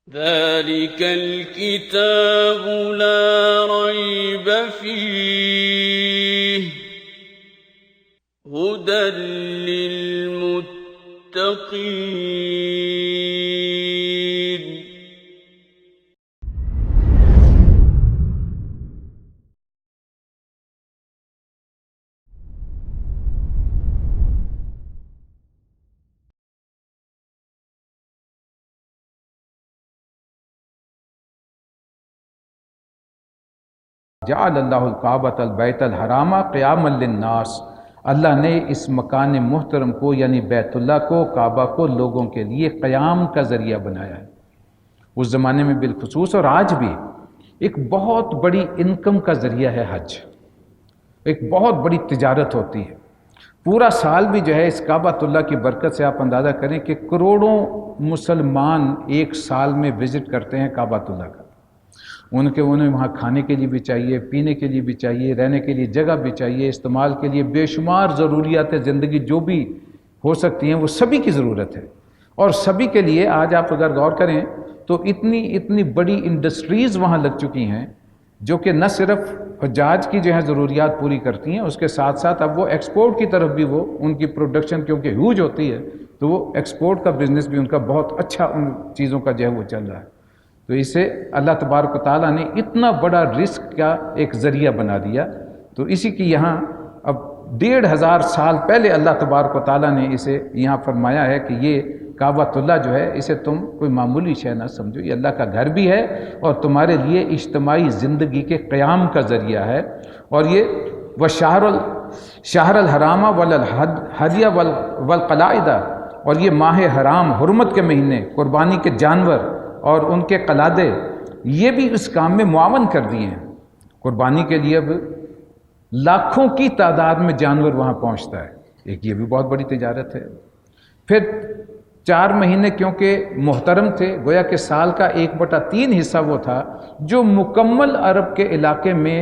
ذلك الكتاب لا ريب فيه هدى للمتقين. جعل اللہ الکعبۃ البیت الحرام قیاما للناس، اللہ نے اس مکان محترم کو یعنی بیت اللہ کو، کعبہ کو لوگوں کے لیے قیام کا ذریعہ بنایا ہے۔ اس زمانے میں بالخصوص اور آج بھی ایک بہت بڑی انکم کا ذریعہ ہے حج، ایک بہت بڑی تجارت ہوتی ہے۔ پورا سال بھی جو ہے اس کعبۃ اللہ کی برکت سے آپ اندازہ کریں کہ کروڑوں مسلمان ایک سال میں وزٹ کرتے ہیں کعبۃ اللہ کا۔ انہیں وہاں کھانے کے لیے بھی چاہیے، پینے کے لیے بھی چاہیے، رہنے کے لیے جگہ بھی چاہیے، استعمال کے لیے بے شمار ضروریات زندگی جو بھی ہو سکتی ہیں وہ سبھی کی ضرورت ہے۔ اور سبھی کے لیے آج آپ اگر غور کریں تو اتنی بڑی انڈسٹریز وہاں لگ چکی ہیں جو کہ نہ صرف حجاج کی جو ہے ضروریات پوری کرتی ہیں، اس کے ساتھ ساتھ اب وہ ایکسپورٹ کی طرف بھی وہ ان کی پروڈکشن کیونکہ ہیوج ہوتی ہے تو وہ ایکسپورٹ کا بزنس بھی ان کا بہت اچھا ان چیزوں کا جو ہے وہ چل رہا ہے۔ تو اسے اللہ تبارک و تعالیٰ نے اتنا بڑا رزق کا ایک ذریعہ بنا دیا۔ تو اسی کی یہاں اب 1500 سال پہلے اللہ تبارک و تعالیٰ نے اسے یہاں فرمایا ہے کہ یہ کعبۃ اللہ جو ہے اسے تم کوئی معمولی شے نہ سمجھو، یہ اللہ کا گھر بھی ہے اور تمہارے لیے اجتماعی زندگی کے قیام کا ذریعہ ہے۔ اور یہ شہر الحرام والہدی والقلائد، اور یہ ماہ حرام حرمت کے مہینے، قربانی کے جانور اور ان کے قلادے یہ بھی اس کام میں معاون کر دیے ہیں۔ قربانی کے لیے اب لاکھوں کی تعداد میں جانور وہاں پہنچتا ہے، ایک یہ بھی بہت بڑی تجارت ہے۔ پھر 4 مہینے کیونکہ محترم تھے، گویا کہ سال کا 1/3 حصہ وہ تھا جو مکمل عرب کے علاقے میں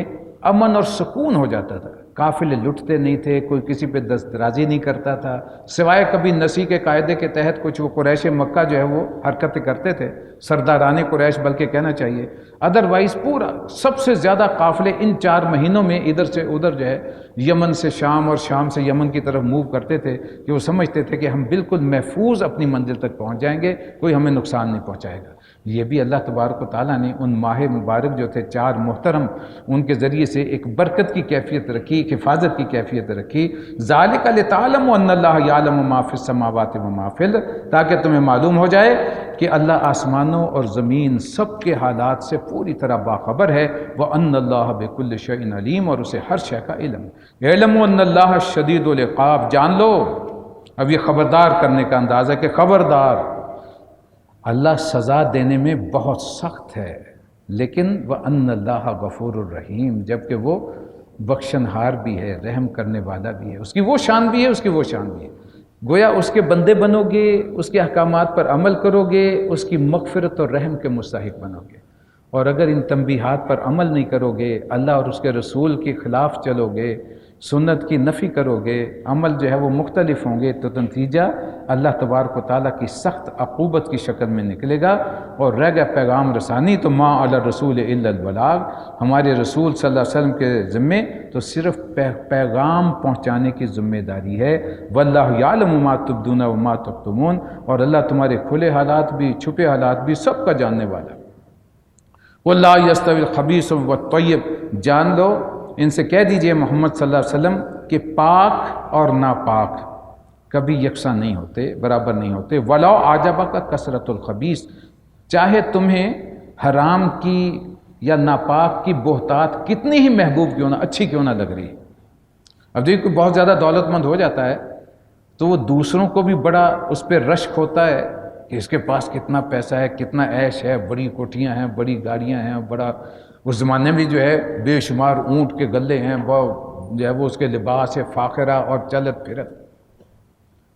امن اور سکون ہو جاتا تھا۔ قافلے لٹتے نہیں تھے، کوئی کسی پہ دست درازی نہیں کرتا تھا، سوائے کبھی نسی کے قاعدے کے تحت کچھ وہ قریش مکہ جو ہے وہ حرکتیں کرتے تھے، سرداران قریش بلکہ کہنا چاہیے۔ ادروائز پورا سب سے زیادہ قافلے ان 4 مہینوں میں ادھر سے ادھر جو ہے یمن سے شام اور شام سے یمن کی طرف موو کرتے تھے کہ وہ سمجھتے تھے کہ ہم بالکل محفوظ اپنی منزل تک پہنچ جائیں گے، کوئی ہمیں نقصان نہیں پہنچائے گا۔ یہ بھی اللہ تبارک و تعالیٰ نے ان ماہ مبارک جو تھے 4 محترم، ان کے ذریعے سے ایک برکت کی کیفیت رکھی، ایک حفاظت کی کیفیت رکھی۔ ذالک لتعلموا ان اللہ یعلم ما فی السماوات و ما فی الارض، تاکہ تمہیں معلوم ہو جائے کہ اللہ آسمانوں اور زمین سب کے حالات سے پوری طرح باخبر ہے۔ وَأَنَّ اللَّهَ بِكُلِّ شَيْءٍ عَلِيمٌ، اور اسے ہر شے کا علم ہے۔ اعلموا ان اللہ شدید العقاب، جان لو، اب یہ خبردار کرنے کا انداز ہے کہ خبردار، اللہ سزا دینے میں بہت سخت ہے، لیکن وَأَنَّ اللَّهَ غَفُورٌ الرحیم، جبکہ وہ بخشنہار بھی ہے، رحم کرنے والا بھی ہے، اس کی وہ شان بھی ہے، اس کی وہ شان بھی ہے۔ گویا اس کے بندے بنو گے، اس کے احکامات پر عمل کرو گے، اس کی مغفرت اور رحم کے مستحق بنو گے۔ اور اگر ان تنبیہات پر عمل نہیں کرو گے، اللہ اور اس کے رسول کے خلاف چلو گے، سنت کی نفی کرو گے، عمل جو ہے وہ مختلف ہوں گے، تو نتیجہ اللہ تبارک و تعالیٰ کی سخت عقوبت کی شکل میں نکلے گا۔ اور رہ گیا پیغام رسانی، تو ما علی الرسول الا البلاغ، ہمارے رسول صلی اللہ علیہ وسلم کے ذمے تو صرف پیغام پہنچانے کی ذمہ داری ہے۔ واللہ یعلم ما تبدون وما تکتمون، اور اللہ تمہارے کھلے حالات بھی چھپے حالات بھی سب کا جاننے والا ہے۔ وَلَا يَسْتَوِي الْخَبِيثُ وَالطَّيِّبُ، جان لو، ان سے کہہ دیجئے محمد صلی اللہ علیہ وسلم کہ پاک اور ناپاک کبھی یکساں نہیں ہوتے، برابر نہیں ہوتے۔ وَلَوْ أَعْجَبَكَ كَثْرَةُ الْخَبِيثِ، چاہے تمہیں حرام کی یا ناپاک کی بہتات کتنی ہی محبوب کیوں نہ، اچھی کیوں نہ لگ رہی۔ اب دیکھ کوئی بہت زیادہ دولت مند ہو جاتا ہے تو وہ دوسروں کو بھی بڑا اس پہ رشک ہوتا ہے کہ اس کے پاس کتنا پیسہ ہے، کتنا عیش ہے، بڑی کوٹھیاں ہیں، بڑی گاڑیاں ہیں، بڑا، اس زمانے میں جو ہے بے شمار اونٹ کے گلے ہیں، جو ہے وہ اس کے لباس ہے فاخرہ اور چلت پھرت۔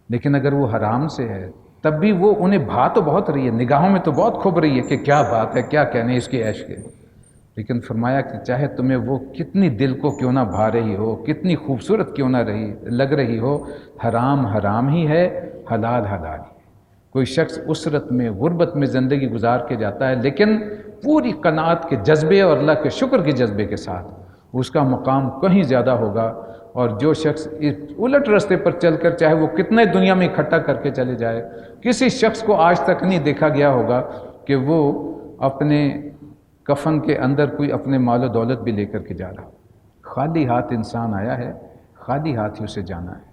لیکن اگر وہ حرام سے ہے تب بھی وہ انہیں بھا تو بہت رہی ہے، نگاہوں میں تو بہت کھب رہی ہے کہ کیا بات ہے، کیا کہنے اس کی عیش کے۔ لیکن فرمایا کہ چاہے تمہیں وہ کتنی دل کو کیوں نہ بھا رہی ہو، کتنی خوبصورت کیوں نہ لگ رہی ہو، حرام حرام ہی ہے، حلال حلال ہی۔ کوئی شخص اسرت میں غربت میں زندگی گزار کے جاتا ہے لیکن پوری قناعت کے جذبے اور اللہ کے شکر کے جذبے کے ساتھ، اس کا مقام کہیں زیادہ ہوگا۔ اور جو شخص اس الٹ راستے پر چل کر چاہے وہ کتنے دنیا میں اکٹھا کر کے چلے جائے، کسی شخص کو آج تک نہیں دیکھا گیا ہوگا کہ وہ اپنے کفن کے اندر کوئی اپنے مال و دولت بھی لے کر کے جا رہا۔ خالی ہاتھ انسان آیا ہے، خالی ہاتھ ہی اسے جانا ہے۔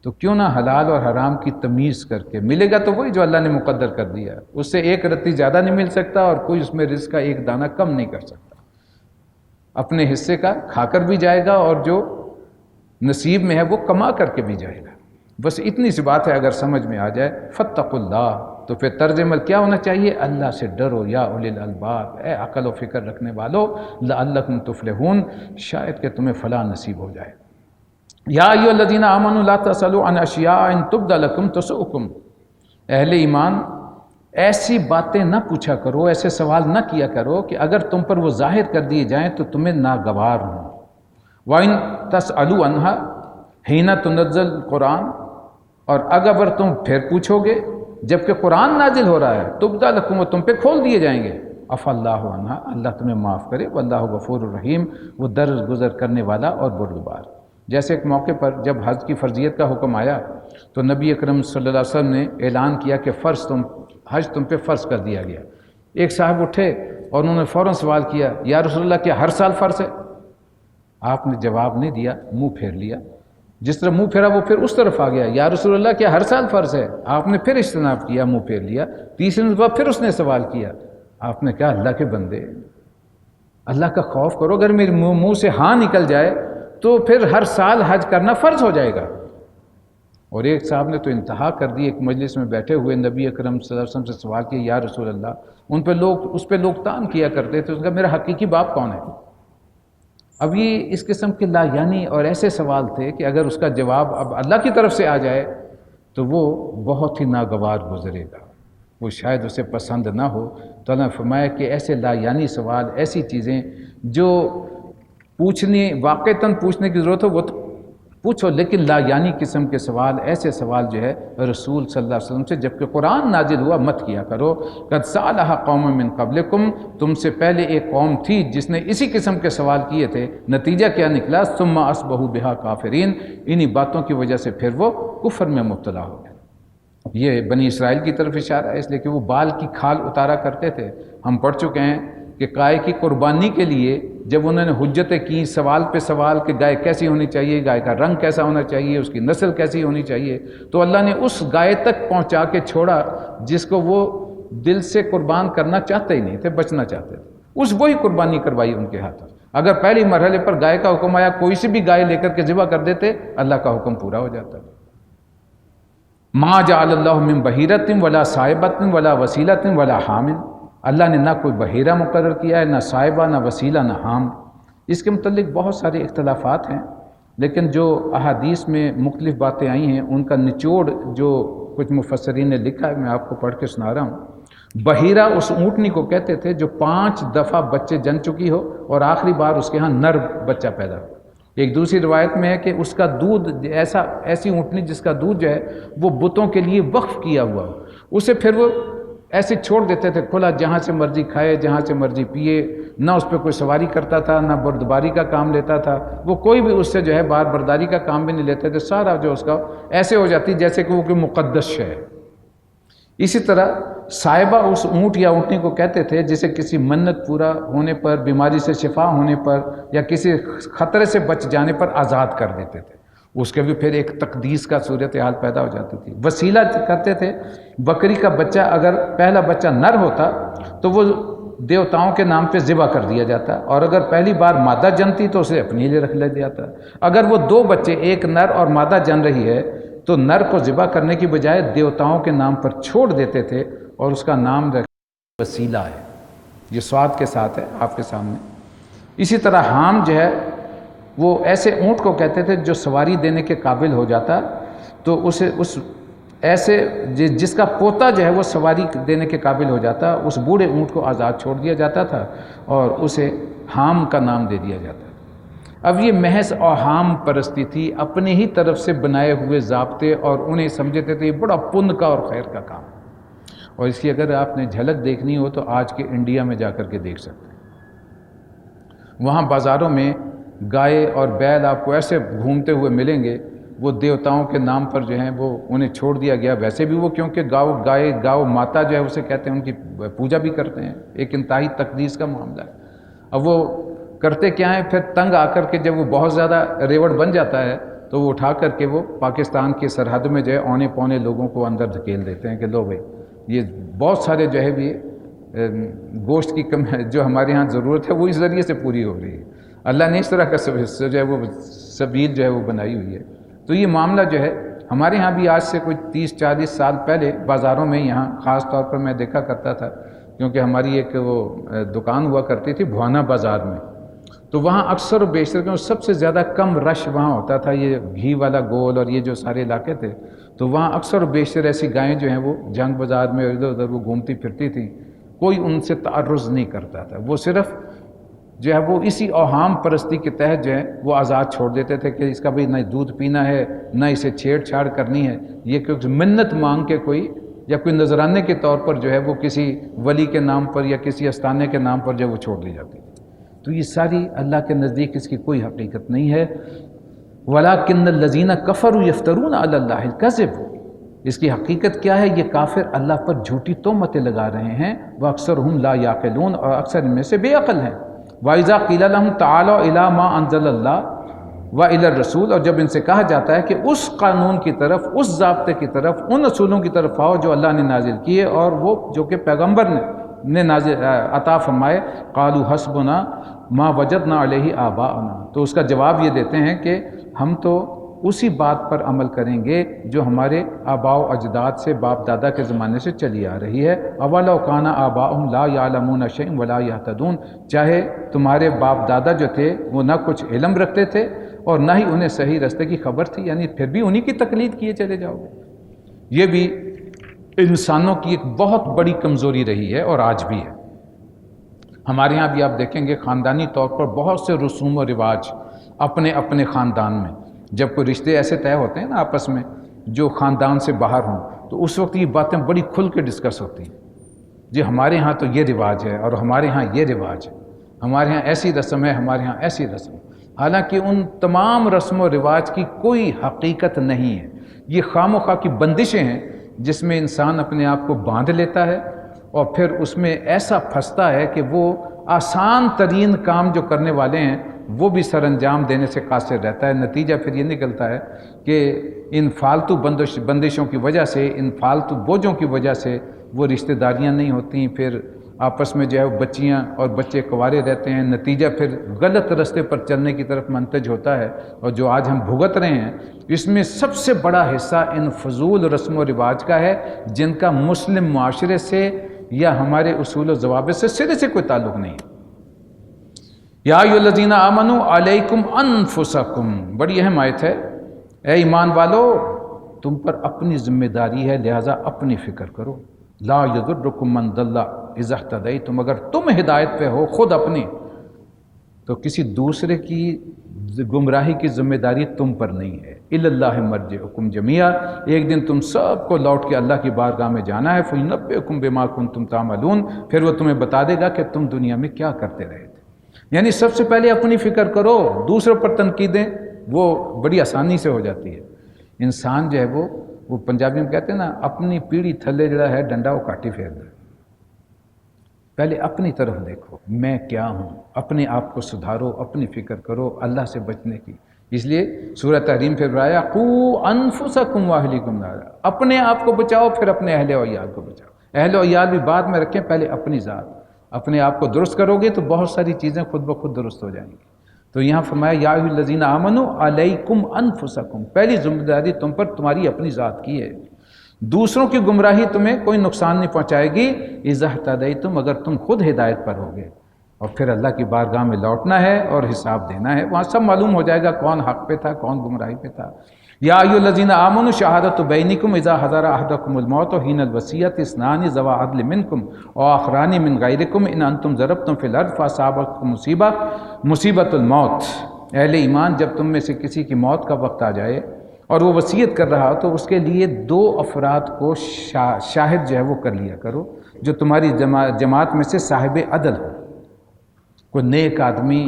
تو کیوں نہ حلال اور حرام کی تمیز کر کے، ملے گا تو وہی جو اللہ نے مقدر کر دیا، اس سے ایک رتی زیادہ نہیں مل سکتا اور کوئی اس میں رزق کا ایک دانہ کم نہیں کر سکتا۔ اپنے حصے کا کھا کر بھی جائے گا اور جو نصیب میں ہے وہ کما کر کے بھی جائے گا۔ بس اتنی سی بات ہے، اگر سمجھ میں آ جائے فاتقوا اللہ، تو پھر طرز عمل کیا ہونا چاہیے؟ اللہ سے ڈرو یا اولی الالباب، اے عقل و فکر رکھنے والو، لعلکم تفلحون، شاید کہ تمہیں فلاح نصیب ہو جائے۔ یا ایھا الذین آمنوا لا تسألوا عن اشیاء ان تبد لکم تسؤکم، اہل ایمان ایسی باتیں نہ پوچھا کرو، ایسے سوال نہ کیا کرو کہ اگر تم پر وہ ظاہر کر دیے جائیں تو تمہیں ناگوار ہوں۔ وَإِن تَسْأَلُوا عَنْهَا حِينَ تُنَزَّلُ القرآن، اور اگر تم پھر پوچھو گے جبکہ قرآن نازل ہو رہا ہے، تبدأ لکم، وہ تم پہ کھول دیے جائیں گے، عفا اللہ عنہا، اللہ تمہیں معاف کرے، واللہ غفور الرحیم، وہ درگزر کرنے والا اور بردبار۔ جیسے ایک موقع پر جب حج کی فرضیت کا حکم آیا تو نبی اکرم صلی اللہ علیہ وسلم نے اعلان کیا کہ حج تم پہ فرض کر دیا گیا۔ ایک صاحب اٹھے اور انہوں نے فوراً سوال کیا، یا رسول اللہ کیا ہر سال فرض ہے؟ آپ نے جواب نہیں دیا، منہ پھیر لیا۔ جس طرح منہ پھیرا وہ پھر اس طرف آ گیا، یا رسول اللہ کیا ہر سال فرض ہے؟ آپ نے پھر اجتناب کیا، منہ پھیر لیا۔ تیسری مرتبہ پھر اس نے سوال کیا، آپ نے کہا اللہ کے بندے، اللہ کا خوف کرو، اگر میرے منہ سے ہاں نکل جائے تو پھر ہر سال حج کرنا فرض ہو جائے گا۔ اور ایک صاحب نے تو انتہا کر دی، ایک مجلس میں بیٹھے ہوئے نبی اکرم صلی اللہ علیہ وسلم سے سوال کیا، یا رسول اللہ، اس پہ لوگ تان کیا کرتے تھے، اس کا میرا حقیقی باپ کون ہے؟ اب یہ اس قسم کے لا یعنی اور ایسے سوال تھے کہ اگر اس کا جواب اب اللہ کی طرف سے آ جائے تو وہ بہت ہی ناگوار گزرے گا، وہ شاید اسے پسند نہ ہو۔ تو اللہ نے فرمایا کہ ایسے لا یعنی سوال، ایسی چیزیں جو واقعتاً پوچھنے کی ضرورت ہو وہ تو پوچھو، لیکن لا یعنی قسم کے سوال، ایسے سوال جو ہے رسول صلی اللہ علیہ وسلم سے جبکہ قرآن نازل ہوا مت کیا کرو۔ قد سألها قوم من قبلکم، تم سے پہلے ایک قوم تھی جس نے اسی قسم کے سوال کیے تھے، نتیجہ کیا نکلا؟ ثم اصبحوا بها کافرین، انہی باتوں کی وجہ سے پھر وہ کفر میں مبتلا ہو گئے۔ یہ بنی اسرائیل کی طرف اشارہ ہے، اس لیے کہ وہ بال کی کھال اتارا کرتے تھے۔ ہم پڑھ چکے ہیں کہ گائے کی قربانی کے لیے جب انہوں نے حجتیں کی، سوال پہ سوال کہ گائے کیسی ہونی چاہیے، گائے کا رنگ کیسا ہونا چاہیے، اس کی نسل کیسی ہونی چاہیے، تو اللہ نے اس گائے تک پہنچا کے چھوڑا جس کو وہ دل سے قربان کرنا چاہتے ہی نہیں تھے، بچنا چاہتے تھے، وہی قربانی کروائی ان کے ہاتھوں۔ اگر پہلی مرحلے پر گائے کا حکم آیا، کوئی سی بھی گائے لے کر کے ذبح کر دیتے، اللہ کا حکم پورا ہو جاتا۔ ما جعل اللہ من بحیرۃ ولا صائبۃ ولا وسیلۃ ولا حام، اللہ نے نہ کوئی بحیرہ مقرر کیا ہے، نہ صائبہ، نہ وسیلہ، نہ حام۔ اس کے متعلق بہت سارے اختلافات ہیں، لیکن جو احادیث میں مختلف باتیں آئی ہیں ان کا نچوڑ جو کچھ مفسرین نے لکھا ہے میں آپ کو پڑھ کے سنا رہا ہوں۔ بحیرہ اس اونٹنی کو کہتے تھے جو 5 دفعہ بچے جن چکی ہو اور آخری بار اس کے ہاں نر بچہ پیدا ہو۔ ایک دوسری روایت میں ہے کہ اس کا دودھ ایسی اونٹنی جس کا دودھ جو ہے وہ بتوں کے لیے وقف کیا ہوا ہو، اسے پھر وہ ایسے چھوڑ دیتے تھے کھلا، جہاں سے مرضی کھائے، جہاں سے مرضی پیے، نہ اس پہ کوئی سواری کرتا تھا، نہ بردباری کا کام لیتا تھا، وہ کوئی بھی اس سے جو ہے بار برداری کا کام بھی نہیں لیتے تھے، سارا جو اس کا ایسے ہو جاتی جیسے کہ وہ کوئی مقدس شے ہے۔ اسی طرح صائبہ اس اونٹ یا اونٹنی کو کہتے تھے جسے کسی منت پورا ہونے پر، بیماری سے شفا ہونے پر یا کسی خطرے سے بچ جانے پر آزاد کر دیتے تھے، اس کے بھی پھر ایک تقدیس کا صورتحال پیدا ہو جاتی تھی۔ وسیلہ کرتے تھے، بکری کا بچہ اگر پہلا بچہ نر ہوتا تو وہ دیوتاؤں کے نام پہ ذبح کر دیا جاتا، اور اگر پہلی بار مادہ جنتی تو اسے اپنے لیے رکھ لیا جاتا۔ اگر وہ 2 بچے، ایک نر اور مادہ جن رہی ہے تو نر کو ذبح کرنے کی بجائے دیوتاؤں کے نام پر چھوڑ دیتے تھے اور اس کا نام وسیلہ ہے، یہ سواد کے ساتھ ہے آپ کے سامنے۔ اسی طرح حام جو ہے وہ ایسے اونٹ کو کہتے تھے جو سواری دینے کے قابل ہو جاتا تو اسے ایسے جس کا پوتا جو ہے وہ سواری دینے کے قابل ہو جاتا، اس بوڑھے اونٹ کو آزاد چھوڑ دیا جاتا تھا اور اسے حام کا نام دے دیا جاتا۔ اب یہ محض اوہام پرستی تھی، اپنے ہی طرف سے بنائے ہوئے ضابطے، اور انہیں سمجھتے تھے یہ بڑا پن کا اور خیر کا کام۔ اور اس کی اگر آپ نے جھلک دیکھنی ہو تو آج کے انڈیا میں جا کر کے دیکھ سکتے ہیں۔ وہاں بازاروں میں گائے اور بیل آپ کو ایسے گھومتے ہوئے ملیں گے، وہ دیوتاؤں کے نام پر جو ہیں وہ انہیں چھوڑ دیا گیا، ویسے بھی وہ کیونکہ گاؤ ماتا جو ہے اسے کہتے ہیں، ان کی پوجا بھی کرتے ہیں، ایک انتہائی تقدیس کا معاملہ ہے۔ اب وہ کرتے کیا ہیں، پھر تنگ آ کر کے جب وہ بہت زیادہ ریوڑ بن جاتا ہے تو وہ اٹھا کر کے وہ پاکستان کی سرحد میں جو ہے اونے پونے لوگوں کو اندر دھکیل دیتے ہیں کہ لو بھائی یہ بہت سارے جو ہے بھی گوشت کی کم جو ہمارے ہاں ضرورت ہے وہ اس ذریعے سے پوری ہو رہی ہے۔ اللہ نے اس طرح کا جو ہے وہ سبیل جو ہے وہ بنائی ہوئی ہے۔ تو یہ معاملہ جو ہے ہمارے ہاں بھی آج سے کوئی 30-40 سال پہلے بازاروں میں یہاں خاص طور پر میں دیکھا کرتا تھا، کیونکہ ہماری ایک وہ دکان ہوا کرتی تھی بھوانا بازار میں، تو وہاں اکثر و بیشتر سب سے زیادہ کم رش وہاں ہوتا تھا، یہ گھی والا گول اور یہ جو سارے علاقے تھے، تو وہاں اکثر و بیشتر ایسی گائیں جو ہیں وہ جنگ بازار میں ادھر ادھر وہ گھومتی پھرتی تھیں، کوئی ان سے تعرض نہیں کرتا تھا، وہ صرف جو ہے وہ اسی اوہام پرستی کے تحت جو ہے وہ آزاد چھوڑ دیتے تھے کہ اس کا بھی نہ دودھ پینا ہے نہ اسے چھیڑ چھاڑ کرنی ہے، یہ کچھ منت مانگ کے کوئی یا کوئی نذرانے کے طور پر جو ہے وہ کسی ولی کے نام پر یا کسی استانے کے نام پر جو ہے وہ چھوڑ دی جاتی تھی۔ تو یہ ساری اللہ کے نزدیک اس کی کوئی حقیقت نہیں ہے۔ وَلَٰكِنَّ الَّذِينَ كَفَرُوا يَفْتَرُونَ عَلَى اللَّهِ الْكَذِبَ، اس کی حقیقت کیا ہے، یہ کافر اللہ پر جھوٹی تہمتیں لگا رہے ہیں، وَأَكْثَرُهُمْ لَا يَعْقِلُونَ، اور اکثر ان میں سے بے عقل ہیں۔ وَإِذَا قِيلَ لَهُمْ تَعَالَوْا إِلَىٰ مَا أَنزَلَ اللَّهُ وَإِلَى الرَّسُولِ، اور جب ان سے کہا جاتا ہے کہ اس قانون کی طرف، اس ضابطے کی طرف، ان اصولوں کی طرف آؤ جو اللہ نے نازل کیے اور وہ جو کہ پیغمبر نے نازل عطا فرمائے، قَالُوا حَسْبُنَا مَا وَجَدْنَا عَلَيْهِ آبَاءَنَا، تو اس کا جواب یہ دیتے ہیں کہ ہم تو اسی بات پر عمل کریں گے جو ہمارے آباء و اجداد سے باپ دادا کے زمانے سے چلی آ رہی ہے۔ اَوَلَوْ كَانَ آبَاؤُهُمْ لَا يَعْلَمُونَ شَيْئًا وَلَا يَهْتَدُونَ، چاہے تمہارے باپ دادا جو تھے وہ نہ کچھ علم رکھتے تھے اور نہ ہی انہیں صحیح راستے کی خبر تھی، یعنی پھر بھی انہی کی تقلید کیے چلے جاؤ گے۔ یہ بھی انسانوں کی ایک بہت بڑی کمزوری رہی ہے اور آج بھی ہے۔ ہمارے ہاں بھی آپ دیکھیں گے خاندانی طور پر بہت سے رسوم و رواج اپنے اپنے خاندان میں، جب کوئی رشتے ایسے طے ہوتے ہیں نا آپس میں جو خاندان سے باہر ہوں، تو اس وقت یہ باتیں بڑی کھل کے ڈسکس ہوتی ہیں، جی ہمارے ہاں تو یہ رواج ہے اور ہمارے ہاں یہ رواج ہے، ہمارے ہاں ایسی رسم ہے، ہمارے ہاں ایسی رسم ہے، حالانکہ ان تمام رسم و رواج کی کوئی حقیقت نہیں ہے، یہ خام و خواہ کی بندشیں ہیں جس میں انسان اپنے آپ کو باندھ لیتا ہے اور پھر اس میں ایسا پھنستا ہے کہ وہ آسان ترین کام جو کرنے والے ہیں وہ بھی سر انجام دینے سے قاصر رہتا ہے۔ نتیجہ پھر یہ نکلتا ہے کہ ان فالتو بندشوں کی وجہ سے، ان فالتو بوجھوں کی وجہ سے وہ رشتہ داریاں نہیں ہوتی، پھر آپس میں جو ہے بچیاں اور بچے کنوارے رہتے ہیں، نتیجہ پھر غلط راستے پر چلنے کی طرف منتج ہوتا ہے، اور جو آج ہم بھگت رہے ہیں اس میں سب سے بڑا حصہ ان فضول رسم و رواج کا ہے جن کا مسلم معاشرے سے یا ہمارے اصول و ضوابط سے سرے سے کوئی تعلق نہیں ہے۔ یا ایھا الذین آمنوا علیکم انفسکم، بڑی اہم آیت ہے، اے ایمان والو تم پر اپنی ذمہ داری ہے، لہٰذا اپنی فکر کرو۔ لا یضرکم من ضل اذا اہتدیتم، اگر تم ہدایت پہ ہو خود اپنی، تو کسی دوسرے کی گمراہی کی ذمہ داری تم پر نہیں ہے۔ الی اللہ مرجعکم جمیعا، ایک دن تم سب کو لوٹ کے اللہ کی بارگاہ میں جانا ہے، فینبئکم بما کنتم تعملون، پھر وہ تمہیں بتا دے گا کہ تم دنیا میں کیا کرتے رہے تھے۔ یعنی سب سے پہلے اپنی فکر کرو، دوسروں پر تنقیدیں وہ بڑی آسانی سے ہو جاتی ہے۔ انسان جو ہے وہ پنجابی میں کہتے ہیں نا، اپنی پیڑھی تھلے جڑا ہے ڈنڈا وہ کاٹی پھیر دے۔ پہلے اپنی طرف دیکھو میں کیا ہوں، اپنے آپ کو سدھارو، اپنی فکر کرو اللہ سے بچنے کی۔ اس لیے سورہ تحریم پھر برایا قوا انفسکم واہلیکم نارا، اپنے آپ کو بچاؤ پھر اپنے اہل و عیال کو بچاؤ۔ اہل و عیال بھی بعد میں رکھیں، پہلے اپنی ذات، اپنے آپ کو درست کرو گے تو بہت ساری چیزیں خود بخود درست ہو جائیں گی۔ تو یہاں فرمایا یا ایھا الذین آمنوا علیکم انفسکم، پہلی ذمہ داری تم پر تمہاری اپنی ذات کی ہے، دوسروں کی گمراہی تمہیں کوئی نقصان نہیں پہنچائے گی اذا اہتدیتم، اگر تم خود ہدایت پر ہوگے، اور پھر اللہ کی بارگاہ میں لوٹنا ہے اور حساب دینا ہے، وہاں سب معلوم ہو جائے گا کون حق پہ تھا کون گمراہی پہ تھا۔ یا ایھا الذین آمنوا شہادۃ بینکم اذا حضر احدکم الموت حین الوصیۃ اثنان ذوا عدل منکم وآخران من غیرکم ان انتم ضربتم فی الارض فاصابتکم مصیبۃ الموت، اہل ایمان جب تم میں سے کسی کی موت کا وقت آ جائے اور وہ وصیت کر رہا تو اس کے لیے 2 افراد کو شاہد جو ہے وہ کر لیا کرو جو تمہاری جماعت میں سے صاحب عدل ہو، کوئی نیک آدمی،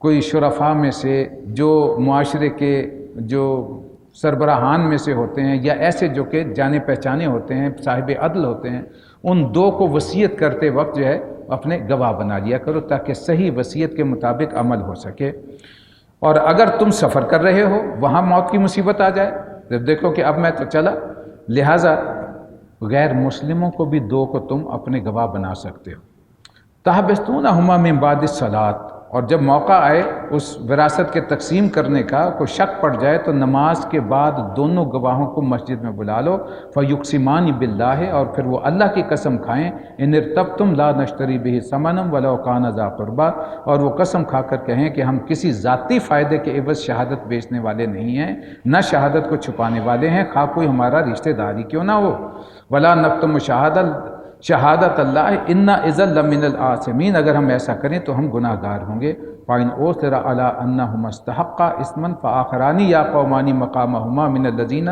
کوئی شرفاء میں سے جو معاشرے کے جو سربراہان میں سے ہوتے ہیں یا ایسے جو کہ جانے پہچانے ہوتے ہیں، صاحب عدل ہوتے ہیں، ان 2 کو وصیت کرتے وقت جو ہے اپنے گواہ بنا لیا کرو تاکہ صحیح وصیت کے مطابق عمل ہو سکے۔ اور اگر تم سفر کر رہے ہو، وہاں موت کی مصیبت آ جائے، جب دیکھو کہ اب میں تو چلا، لہٰذا غیر مسلموں کو بھی 2 کو تم اپنے گواہ بنا سکتے ہو۔ تحبسونہما من بعد الصلاۃ، اور جب موقع آئے اس وراثت کے تقسیم کرنے کا، کوئی شک پڑ جائے تو نماز کے بعد دونوں گواہوں کو مسجد میں بلا لو، فیقسمان باللہ، اور پھر وہ اللہ کی قسم کھائیں، ان ارتبتم لا نشتری بہ ثمنا ولو کان ذا قربا، اور وہ قسم کھا کر کہیں کہ ہم کسی ذاتی فائدے کے عوض شہادت بیچنے والے نہیں ہیں، نہ شہادت کو چھپانے والے ہیں، خواہ کوئی ہمارا رشتہ داری کیوں نہ ہو، ولا نکتم شہادت اللہ انا اذا لمن الآثمین، اگر ہم ایسا کریں تو ہم گناہ گار ہوں گے۔ فَإِنْ أُثِرَ عَلَىٰ أَنَّهُمَا اسْتَحَقَّا إِثْمًا فَآخَرَانِ يَقُومَانِ مَقَامَهُمَا مِنَ الَّذِينَ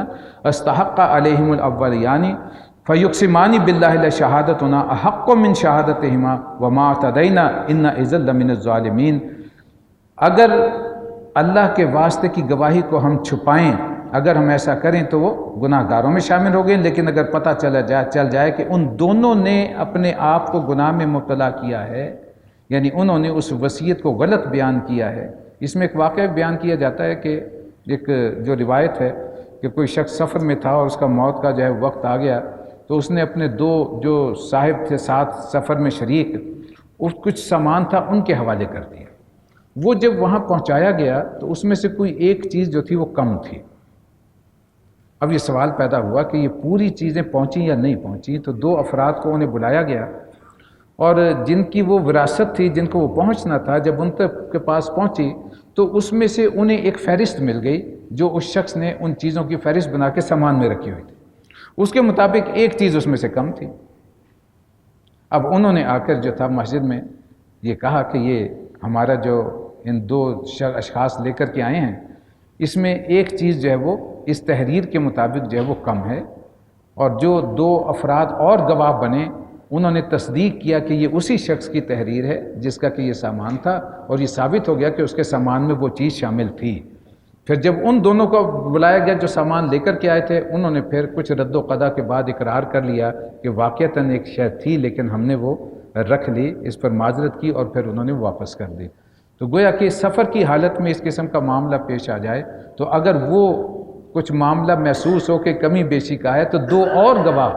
اسْتَحَقَّ عَلَيْهِمُ الْأَوَّلِيَانِ فَيُقْسِمَانِ بِاللَّهِ لَشَهَادَتُنَا أَحَقُّ مِنْ شَهَادَتِهِمَا وَمَا اعْتَدَيْنَا إِنَّا إِذًا لَمِنَ الظَّالِمِينَ۔ اگر اللہ کے واسطے کی گواہی کو ہم چھپائیں، اگر ہم ایسا کریں تو وہ گناہ گاروں میں شامل ہو گئے، لیکن اگر پتہ چل جائے کہ ان دونوں نے اپنے آپ کو گناہ میں مبتلا کیا ہے، یعنی انہوں نے اس وصیت کو غلط بیان کیا ہے۔ اس میں ایک واقعہ بیان کیا جاتا ہے کہ ایک جو روایت ہے کہ کوئی شخص سفر میں تھا اور اس کا موت کا جو ہے وقت آ گیا، تو اس نے اپنے 2 جو صاحب تھے ساتھ سفر میں شریک، اس کچھ سامان تھا ان کے حوالے کر دیا۔ وہ جب وہاں پہنچایا گیا تو اس میں سے کوئی ایک چیز جو تھی وہ کم تھی۔ اب یہ سوال پیدا ہوا کہ یہ پوری چیزیں پہنچیں یا نہیں پہنچیں، تو 2 افراد کو انہیں بلایا گیا، اور جن کی وہ وراثت تھی، جن کو وہ پہنچنا تھا، جب ان کے پاس پہنچی تو اس میں سے انہیں ایک فہرست مل گئی جو اس شخص نے ان چیزوں کی فہرست بنا کے سامان میں رکھی ہوئی تھی، اس کے مطابق ایک چیز اس میں سے کم تھی۔ اب انہوں نے آ کر جو تھا مسجد میں یہ کہا کہ یہ ہمارا جو ان 2 اشخاص لے کر کے آئے ہیں، اس میں ایک چیز جو ہے وہ اس تحریر کے مطابق جو ہے وہ کم ہے، اور جو 2 افراد اور گواہ بنے انہوں نے تصدیق کیا کہ یہ اسی شخص کی تحریر ہے جس کا کہ یہ سامان تھا، اور یہ ثابت ہو گیا کہ اس کے سامان میں وہ چیز شامل تھی۔ پھر جب ان دونوں کو بلایا گیا جو سامان لے کر کے آئے تھے، انہوں نے پھر کچھ رد و قضا کے بعد اقرار کر لیا کہ واقعتاً ایک شے تھی لیکن ہم نے وہ رکھ لی، اس پر معذرت کی اور پھر انہوں نے واپس کر دی۔ تو گویا کہ سفر کی حالت میں اس قسم کا معاملہ پیش آ جائے تو اگر وہ کچھ معاملہ محسوس ہو کہ کمی بیشی کا ہے تو 2 اور گواہ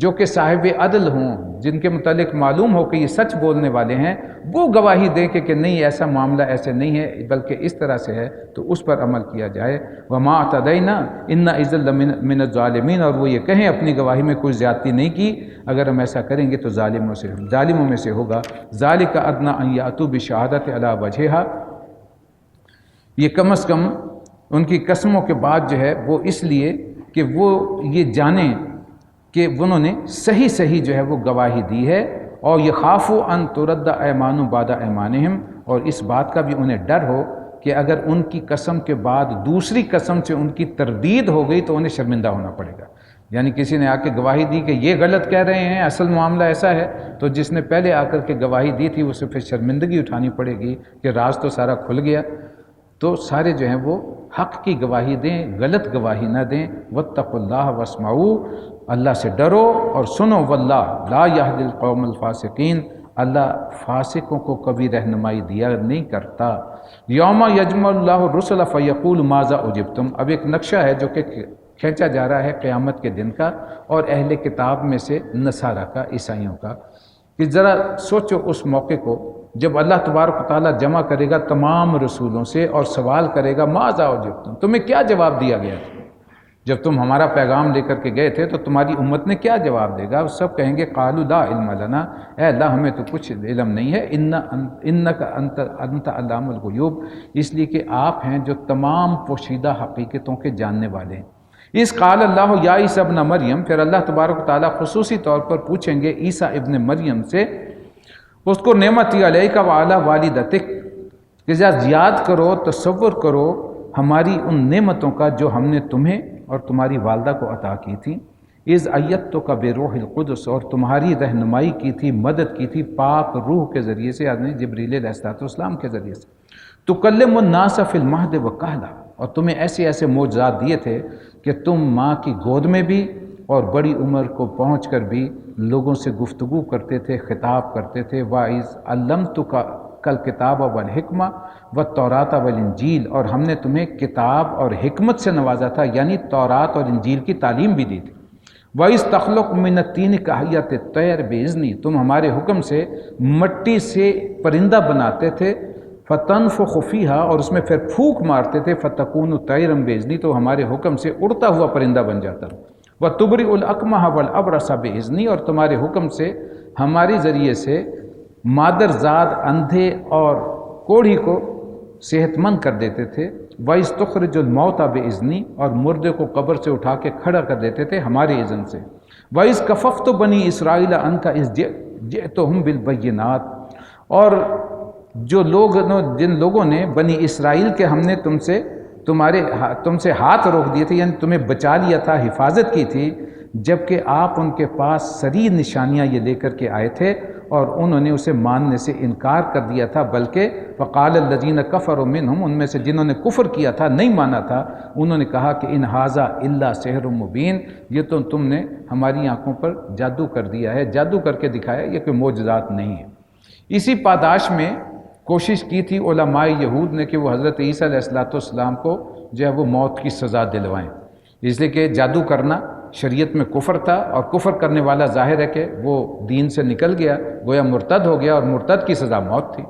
جو کہ صاحب عدل ہوں، جن کے متعلق معلوم ہو کہ یہ سچ بولنے والے ہیں، وہ گواہی دیں کہ نہیں ایسا معاملہ ایسے نہیں ہے بلکہ اس طرح سے ہے، تو اس پر عمل کیا جائے۔ وَمَا اعْتَدَيْنَا إِنَّا إِذًا لَمِنَ الظَّالِمِينَ، اور وہ یہ کہیں اپنی گواہی میں کوئی زیادتی نہیں کی، اگر ہم ایسا کریں گے تو ظالموں میں سے ہوگا۔ ذَلِكَ أَدْنَىٰ أَن يَأْتُوا بِالشَّهَادَةِ عَلَىٰ وَجْهِهَا، یہ کم از کم ان کی قسموں کے بعد جو ہے وہ اس لیے کہ وہ یہ جانیں کہ انہوں نے صحیح جو ہے وہ گواہی دی ہے، اور یہ خافوا ان ترد ایمان بعد ایمانہم، اور اس بات کا بھی انہیں ڈر ہو کہ اگر ان کی قسم کے بعد دوسری قسم سے ان کی تردید ہو گئی تو انہیں شرمندہ ہونا پڑے گا۔ یعنی کسی نے آ کے گواہی دی کہ یہ غلط کہہ رہے ہیں، اصل معاملہ ایسا ہے، تو جس نے پہلے آ کر کے گواہی دی تھی اسے پھر شرمندگی اٹھانی پڑے گی کہ راز تو سارا کھل گیا۔ تو سارے جو ہیں وہ حق کی گواہی دیں، غلط گواہی نہ دیں۔ واتقوا اللہ واسمعوا، اللہ سے ڈرو اور سنو، واللہ لا یہدی القوم الفاسقین، اللہ فاسقوں کو کبھی رہنمائی دیا نہیں کرتا۔ یوم یجمع اللہ الرسل فیقول ماذا اجبتم، اب ایک نقشہ ہے جو کہ کھینچا جا رہا ہے قیامت کے دن کا اور اہل کتاب میں سے نصارہ کا، عیسائیوں کا، کہ ذرا سوچو اس موقع کو جب اللہ تبارک و تعالیٰ جمع کرے گا تمام رسولوں سے اور سوال کرے گا ماذا اجبتم، تمہیں کیا جواب دیا گیا تھا جب تم ہمارا پیغام لے کر کے گئے تھے، تو تمہاری امت نے کیا جواب دے گا؟ سب کہیں گے قالوا لا علم لنا، اے اللہ ہمیں تو کچھ علم نہیں ہے، انک انت علام الغیوب، اس لیے کہ آپ ہیں جو تمام پوشیدہ حقیقتوں کے جاننے والے ہیں۔ اس قال اللہ یا عیسیٰ ابن مریم، پھر اللہ تبارک و تعالیٰ خصوصی طور پر پوچھیں گے عیسیٰ ابن مریم سے، اس کو نعمتی علیک وعلی والدتک، کہ یاد کرو، تصور کرو ہماری ان نعمتوں کا جو ہم نے تمہیں اور تمہاری والدہ کو عطا کی تھی، اذ ایدتک بروح القدس، اور تمہاری رہنمائی کی تھی، مدد کی تھی پاک روح کے ذریعے سے، یعنی جبریل علیہ السلام کے ذریعے سے، تکلم الناس فی المہد وکہلا، اور تمہیں ایسے ایسے معجزات دیے تھے کہ تم ماں کی گود میں بھی اور بڑی عمر کو پہنچ کر بھی لوگوں سے گفتگو کرتے تھے، خطاب کرتے تھے۔ وَإِذْ عَلَّمْتُكَ الْكِتَابَ وَالْحِکْمَةَ وَالتَّوْرَاةَ وَالْإِنْجِیلَ، اور ہم نے تمہیں کتاب اور حکمت سے نوازا تھا، یعنی تورات اور انجیل کی تعلیم بھی دی تھی۔ وَإِذْ تَخْلُقُ مِنَ الطِّينِ كَهَيْئَةِ الطَّيْرِ بِإِذْنِی، تم ہمارے حکم سے مٹی سے پرندہ بناتے تھے، فَتَنْفُخُ فِیہا، اور اس میں پھر پھونک مارتے تھے، فَتَکُونُ طَیْرًا بِإِذْنِی، تو ہمارے حکم سے اڑتا ہوا پرندہ بن جاتا۔ وَتُبْرِئُ الْأَکْمَحَ وَالْأَبْرَصَ بِإِذْنِی، اور تمہارے حکم سے ہماری ذریعے سے مادرزاد اندھے اور کوڑھی کو صحت مند کر دیتے تھے۔ وَإِذْ تُخْرِجُ الْمَوْتَى بِإِذْنِی، اور مردے کو قبر سے اٹھا کے کھڑا کر دیتے تھے ہمارے اذن سے۔ وَإِذْ كَفَفْتُ بَنِي إِسْرَائِيلَ عَنْكَ إِذْ جِئْتُهُم بِالْبَيِّنَاتِ، اور جن لوگوں نے بنی اسرائیل کے ہم نے تم سے ہاتھ روک دیے تھے، یعنی تمہیں بچا لیا تھا، حفاظت کی تھی، جبکہ آپ ان کے پاس سری نشانیاں یہ لے کر کے آئے تھے اور انہوں نے اسے ماننے سے انکار کر دیا تھا، بلکہ فقال الذین کفروا منہم، ان میں سے جنہوں نے کفر کیا تھا، نہیں مانا تھا، انہوں نے کہا کہ ان ھذا الا سحر مبین، یہ تو تم نے ہماری آنکھوں پر جادو کر دیا ہے، جادو کر کے دکھایا، یہ کوئی معجزات نہیں ہے۔ اسی پاداش میں کوشش کی تھی علماء یہود نے کہ وہ حضرت عیسیٰ علیہ السلام کو جو ہے وہ موت کی سزا دلوائیں، اس لیے کہ جادو کرنا شریعت میں کفر تھا، اور کفر کرنے والا ظاہر ہے کہ وہ دین سے نکل گیا، گویا مرتد ہو گیا، اور مرتد کی سزا موت تھی۔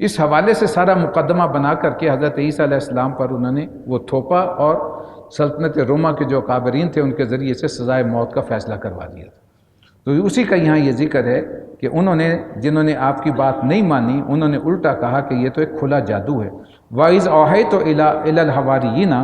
اس حوالے سے سارا مقدمہ بنا کر کے حضرت عیسیٰ علیہ السلام پر انہوں نے وہ تھوپا، اور سلطنت روما کے جو کابرین تھے ان کے ذریعے سے سزائے موت کا فیصلہ کروا دیا تھا۔ تو اسی کا یہاں یہ ذکر ہے کہ جنہوں نے آپ کی بات نہیں مانی، انہوں نے الٹا کہا کہ یہ تو ایک کھلا جادو ہے۔ وَإِذْ أَوْحَيْتُ إِلَى الْحَوَارِيِّينَ،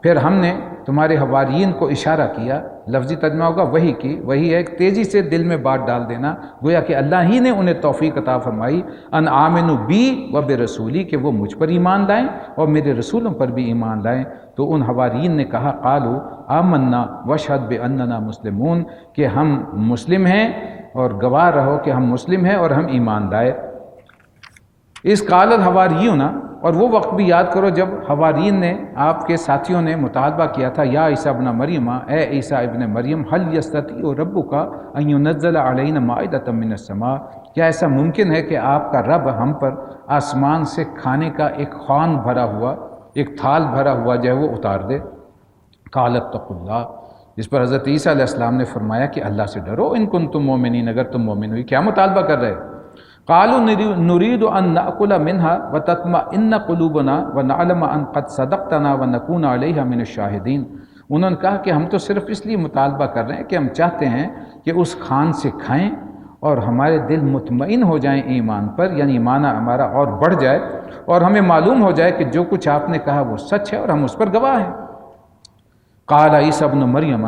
پھر ہم نے تمہارے حواریین کو اشارہ کیا، لفظی ترجمہ ہوگا وحی کی، وہی ہے تیزی سے دل میں بات ڈال دینا، گویا کہ اللہ ہی نے انہیں توفیق عطا فرمائی، ان آمنوا بی و برسولی، کہ وہ مجھ پر ایمان لائیں اور میرے رسولوں پر بھی ایمان لائیں۔ تو ان حواریین نے کہا قالوا آمنا واشہد باننا مسلمون، کہ ہم مسلم ہیں اور گواہ رہو کہ ہم مسلم ہیں اور ہم ایمان لائے۔ اس قال الحواریون، اور وہ وقت بھی یاد کرو جب حوارین نے، آپ کے ساتھیوں نے مطالبہ کیا تھا، یا عیسیٰ ابن مریم، اے عیسیٰ ابن مریم، هل یستطیع ربک ان ینزل علینا مائدۃ من السماء، کیا ایسا ممکن ہے کہ آپ کا رب ہم پر آسمان سے کھانے کا ایک خوان بھرا ہوا، ایک تھال بھرا ہوا جو ہے وہ اتار دے؟ قال اتقوا اللہ، اس پر حضرت عیسیٰ علیہ السلام نے فرمایا کہ اللہ سے ڈرو، ان کنتم مؤمنین، اگر تم مومن ہوئی۔ کیا مطالبہ کر رہے؟ قالوا نريد ان ناكل منها وتطمئن قلوبنا ونعلم ان قد صدقتنا ونكون عليها من الشاهدين، انہوں نے کہا کہ ہم تو صرف اس لیے مطالبہ کر رہے ہیں کہ ہم چاہتے ہیں کہ اس کھان سے کھائیں اور ہمارے دل مطمئن ہو جائیں ایمان پر، یعنی ایمان ہمارا اور بڑھ جائے، اور ہمیں معلوم ہو جائے کہ جو کچھ آپ نے کہا وہ سچ ہے اور ہم اس پر گواہ ہیں۔ قال عیسیٰ ابن مریم،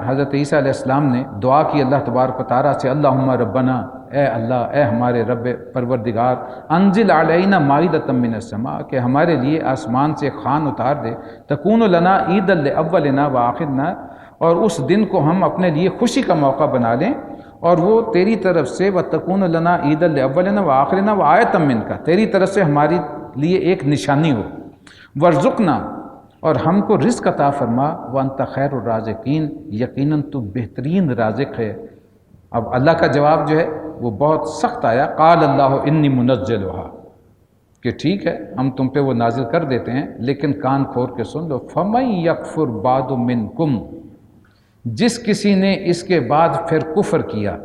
حضرت عیسیٰ علیہ السلام نے دعا کی اللہ تبارک و تعالیٰ سے، اللہم ربنا، اے اللہ، اے ہمارے رب پروردگار، انزل علینا مائدۃ من السماء، کہ ہمارے لیے آسمان سے خوان اتار دے، تکون لنا عیدا لاولنا وآخرنا، اور اس دن کو ہم اپنے لیے خوشی کا موقع بنا لیں، اور وہ تیری طرف سے، وتکون لنا عیدا لاولنا وآخرنا وآیۃ منک، تیری طرف سے ہمارے لیے ایک نشانی ہو، وارزقنا، اور ہم کو رزق عطا فرما، وانت خیر الرازقین، یقیناً تو بہترین رازق ہے۔ اب اللہ کا جواب جو ہے وہ بہت سخت آیا، قال اللہ انی منزلھا، کہ ٹھیک ہے ہم تم پہ وہ نازل کر دیتے ہیں، لیکن کان کھول کے سن لو، فمن یکفر بعد منکم، جس کسی نے اس کے بعد پھر کفر کیا،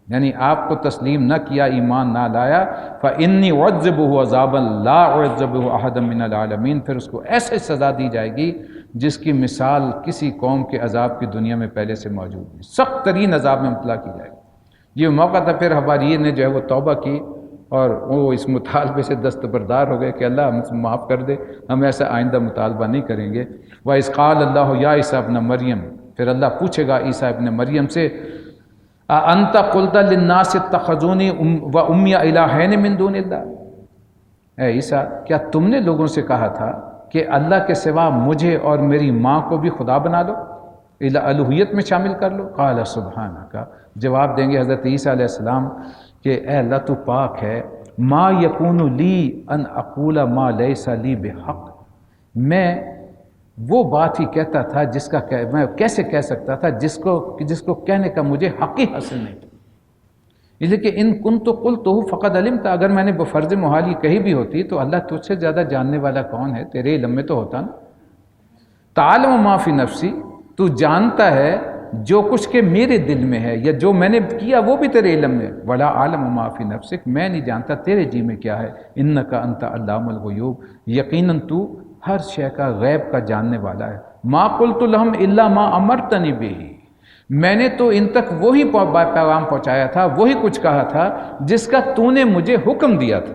یعنی آپ کو تسلیم نہ کیا، ایمان نہ لایا، فانی اعذبہ عذابا لا اعذبہ احدا من العالمین، پھر اس کو ایسے سزا دی جائے گی جس کی مثال کسی قوم کے عذاب کی دنیا میں پہلے سے موجود نہیں، سخت ترین عذاب میں مبتلا کی جائے گی۔ یہ موقع تھا، پھر حواریین نے جو ہے وہ توبہ کی اور وہ اس مطالبے سے دستبردار ہو گئے کہ اللہ ہم سے معاف کر دے، ہم ایسا آئندہ مطالبہ نہیں کریں گے۔ وَإِذْ قَالَ اللَّهُ يَا عِيسَىٰ ابْنَ مریم، پھر اللہ پوچھے گا عیسیٰ ابن مریم سے، أَأَنْتَ قُلْتَ لِلنَّاسِ اتَّخَذُونِي وَأُمِّيَ إِلَٰهَيْنِ مِن دُونِ اللَّهِ، اے عیسیٰ کیا تم نے لوگوں سے کہا تھا کہ اللہ کے سوا مجھے اور میری ماں کو بھی خدا بنا لو، الوہیت میں شامل کر لو؟ قال سبحانک، جواب دیں گے حضرت عیسیٰ علیہ السلام کہ اے اللہ تو پاک ہے، ما یکون لی ان اقول ما لیس لی بحق، میں وہ بات ہی کہتا تھا جس کا میں کیسے کہہ سکتا تھا جس کو کہنے کا مجھے حق ہی حاصل نہیں تھا، اس لیے کہ ان کنت قلتہ فقد علمت، اگر میں نے بفرض محال یہ کہی بھی ہوتی تو اللہ تجھ سے زیادہ جاننے والا کون ہے، تیرے علم میں تو ہوتا نا۔ تعلم ما فی نفسی، تو جانتا ہے جو کچھ کہ میرے دل میں ہے یا جو میں نے کیا وہ بھی تیرے علم میں، ولا عالم ما فی نفسک، میں نہیں جانتا تیرے جی میں کیا ہے، انک انت علام الغیوب، یقیناً تو ہر شے کا غیب کا جاننے والا ہے۔ ما قلت لہم الا ما امرتنی بہ، میں نے تو ان تک وہی پیغام پہنچایا تھا، وہی کچھ کہا تھا جس کا تو نے مجھے حکم دیا تھا،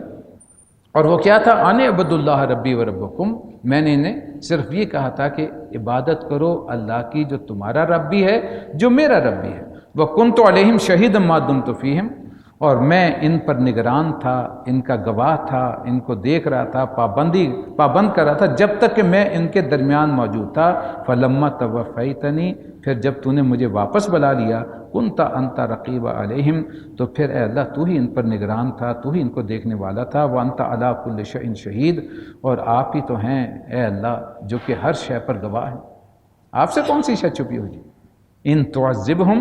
اور وہ کیا تھا؟ ان اعبدوا اللہ ربی و ربکم، میں نے انہیں صرف یہ کہا تھا کہ عبادت کرو اللہ کی جو تمہارا رب بھی ہے جو میرا رب بھی ہے، وکنت علیہم شہیدا ما دمت فیہم، اور میں ان پر نگران تھا، ان کا گواہ تھا، ان کو دیکھ رہا تھا، پابند کر رہا تھا جب تک کہ میں ان کے درمیان موجود تھا۔ فلما توفیتنی، پھر جب تو نے مجھے واپس بلا لیا، کنت انت رقیب علیہم، تو پھر اے اللہ تو ہی ان پر نگران تھا، تو ہی ان کو دیکھنے والا تھا، وانت علی کل شیء شہید، اور آپ ہی تو ہیں اے اللہ جو کہ ہر شے پر گواہ ہیں، آپ سے کون سی شے چھپی ہوئی؟ ان تعذبہم،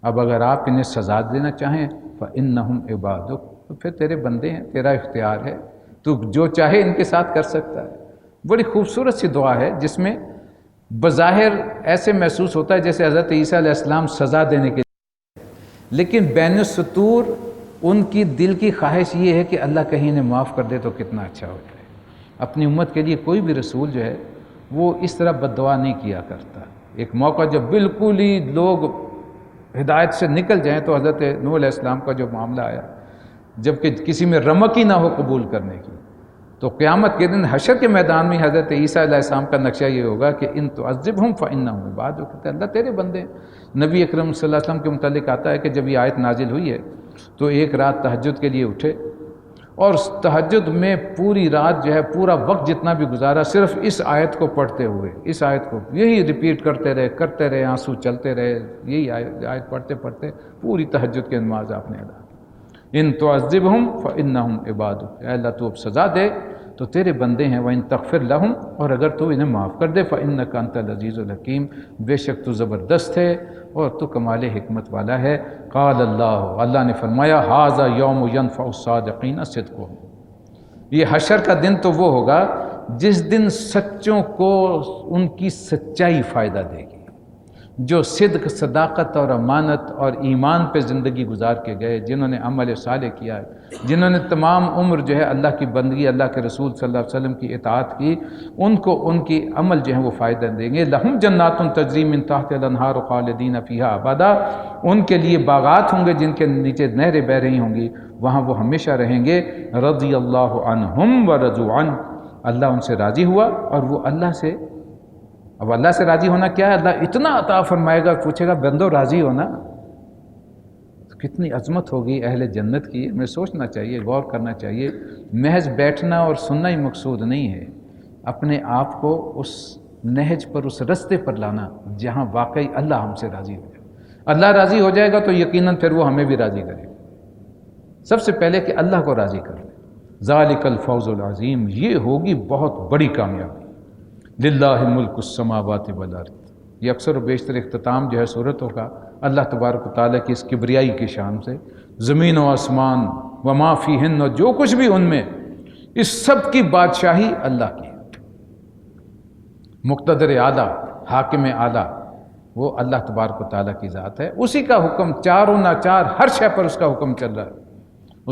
اب اگر آپ انہیں سزا دینا چاہیں، فإنہم عبادک، تو پھر تیرے بندے ہیں، تیرا اختیار ہے، تو جو چاہے ان کے ساتھ کر سکتا ہے۔ بڑی خوبصورت سی دعا ہے جس میں بظاہر ایسے محسوس ہوتا ہے جیسے حضرت عیسیٰ علیہ السلام سزا دینے کے، لیکن بین السطور ان کی دل کی خواہش یہ ہے کہ اللہ کہیں انہیں معاف کر دے تو کتنا اچھا ہو جائے۔ اپنی امت کے لیے کوئی بھی رسول جو ہے وہ اس طرح بد دعا نہیں کیا کرتا۔ ایک موقع جب بالکل ہی لوگ ہدایت سے نکل جائیں تو حضرت نوح علیہ السلام کا جو معاملہ آیا، جب کہ کسی میں رمق ہی نہ ہو قبول کرنے کی، تو قیامت کے دن حشر کے میدان میں حضرت عیسیٰ علیہ السلام کا نقشہ یہ ہوگا کہ ان تعذبہم فإنہم عبادک، کہتے ہیں اللہ تیرے بندے ہیں۔ نبی اکرم صلی اللہ علیہ وسلم کے متعلق آتا ہے کہ جب یہ آیت نازل ہوئی ہے تو ایک رات تہجد کے لیے اٹھے، اور تہجد میں پوری رات جو ہے پورا وقت جتنا بھی گزارا صرف اس آیت کو پڑھتے ہوئے، اس آیت کو یہی ریپیٹ کرتے رہے، آنسو چلتے رہے، یہی آیت پڑھتے پڑھتے پوری تہجد کی نماز آپ نے ادا کی۔ ان تعذبہم فإنہم عبادک، اے اللہ تو اب سزا دے تو تیرے بندے ہیں، وَإِن تغفر لہم، اور اگر تو انہیں معاف کر دے، فإنک انت العزیز الحکیم، بے شک تو زبردست ہے اور تو کمال حکمت والا ہے۔ قال اللہ نے فرمایا ھذا یوم ینفع الصادقین صدقہم، یہ حشر کا دن تو وہ ہوگا جس دن سچوں کو ان کی سچائی فائدہ دے گی، جو صدق، صداقت اور امانت اور ایمان پہ زندگی گزار کے گئے، جنہوں نے عمل صالح کیا ہے، جنہوں نے تمام عمر جو ہے اللہ کی بندگی، اللہ کے رسول صلی اللہ علیہ وسلم کی اطاعت کی، ان کو ان کی عمل جو ہے وہ فائدہ دیں گے۔ لہم جنات تجری من تحت الانہار خالدین فیہا ابدا، ان کے لیے باغات ہوں گے جن کے نیچے نہریں بہہ رہی ہوں گی، وہاں وہ ہمیشہ رہیں گے۔ رضی اللہ عنہم ورضوا عنہ، اللہ ان سے راضی ہوا اور وہ اللہ سے، اب اللہ سے راضی ہونا کیا ہے؟ اللہ اتنا عطا فرمائے گا، پوچھے گا بندو راضی ہونا، کتنی عظمت ہوگی اہل جنت کی، ہمیں سوچنا چاہیے، غور کرنا چاہیے۔ محض بیٹھنا اور سننا ہی مقصود نہیں ہے، اپنے آپ کو اس نہج پر، اس رستے پر لانا جہاں واقعی اللہ ہم سے راضی ہو جائے۔ اللہ راضی ہو جائے گا تو یقیناً پھر وہ ہمیں بھی راضی کرے گا۔ سب سے پہلے کہ اللہ کو راضی کر لیں، ذالک الفوز العظیم، یہ ہوگی بہت بڑی کامیابی۔ للہ ملک السماوات والارض، یہ اکثر و بیشتر اختتام جو ہے صورتوں کا اللہ تبارک و تعالیٰ کی اس کبریائی کی شان سے، زمین و آسمان وما فیہن، اور جو کچھ بھی ان میں، اس سب کی بادشاہی اللہ کی ہے۔ مقتدر اعلیٰ، حاکم اعلیٰ وہ اللہ تبارک و تعالیٰ کی ذات ہے، اسی کا حکم چاروں ناچار ہر شے پر اس کا حکم چل رہا ہے،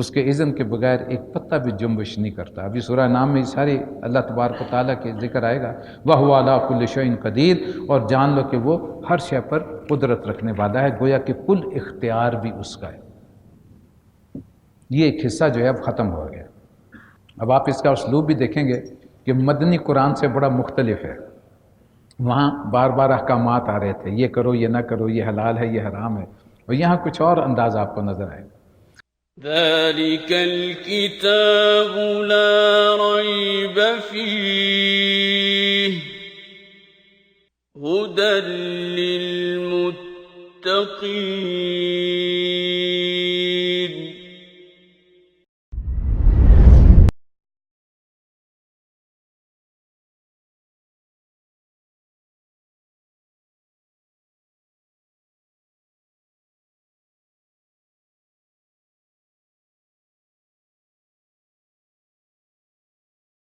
اس کے اذن کے بغیر ایک پتہ بھی جنبش نہیں کرتا۔ ابھی سورہ نام میں ساری اللہ تبارک و تعالیٰ کے ذکر آئے گا، وَهُوَ عَلَىٰ كُلِّ شَيْءٍ قدیر، اور جان لو کہ وہ ہر شے پر قدرت رکھنے والا ہے، گویا کہ کل اختیار بھی اس کا ہے۔ یہ ایک حصہ جو ہے اب ختم ہو گیا۔ اب آپ اس کا اسلوب بھی دیکھیں گے کہ مدنی قرآن سے بڑا مختلف ہے، وہاں بار بار احکامات آ رہے تھے، یہ کرو، یہ نہ کرو، یہ حلال ہے، یہ حرام ہے، اور یہاں کچھ اور انداز آپ کو نظر آئے گا۔ ذلك الكتاب لا ريب فيه هدى للمتقين